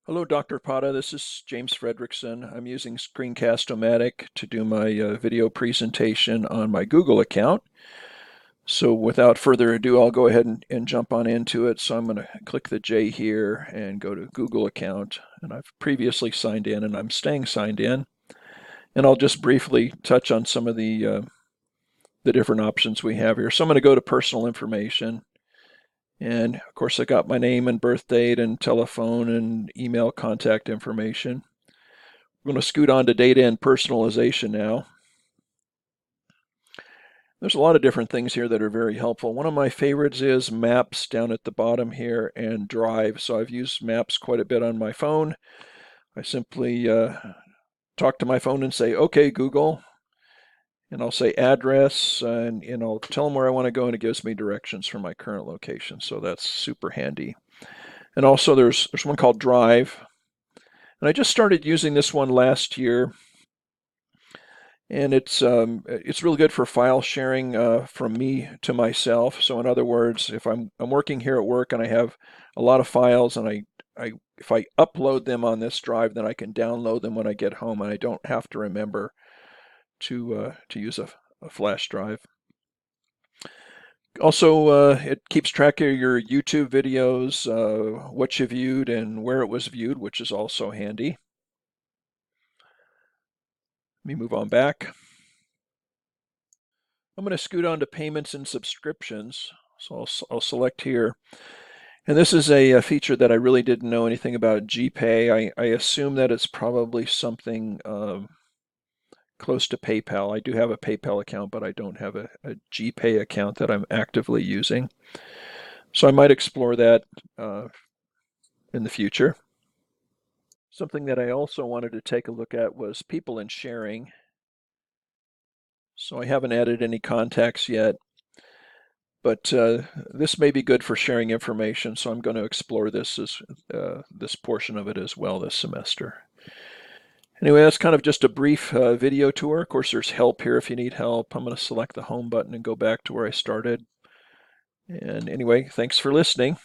Hello, Dr. Pada. This is James Fredrickson. I'm using Screencast-O-Matic to do my video presentation on my Google account. So without further ado, I'll go ahead and jump on into it. So I'm going to click the J here and go to Google account. And I've previously signed in and I'm staying signed in. And I'll just briefly touch on some of the different options we have here. So I'm going to go to personal information. And of course, I got my name and birth date and telephone and email contact information. I'm going to scoot on to data and personalization now. There's a lot of different things here that are very helpful. One of my favorites is Maps down at the bottom here and Drive. So I've used Maps quite a bit on my phone. I simply talk to my phone and say, okay, Google, and I'll say address and I'll tell them where I want to go and it gives me directions for my current location. So that's super handy. And also there's one called Drive. And I just started using this one last year. And it's really good for file sharing from me to myself. So in other words, if I'm working here at work and I have a lot of files and if I upload them on this drive, then I can download them when I get home and I don't have to remember to use a flash drive. Also, it keeps track of your YouTube videos, what you viewed and where it was viewed, which is also handy. Let me move on back. I'm going to scoot on to payments and subscriptions. So I'll select here. And this is a feature that I really didn't know anything about GPay. I assume that it's probably something close to PayPal. I do have a PayPal account, but I don't have a GPay account that I'm actively using. So I might explore that in the future. Something that I also wanted to take a look at was people and sharing. So I haven't added any contacts yet, but this may be good for sharing information. So I'm going to explore this this portion of it as well this semester. Anyway, that's kind of just a brief video tour. Of course, there's help here if you need help. I'm going to select the home button and go back to where I started. And anyway, thanks for listening.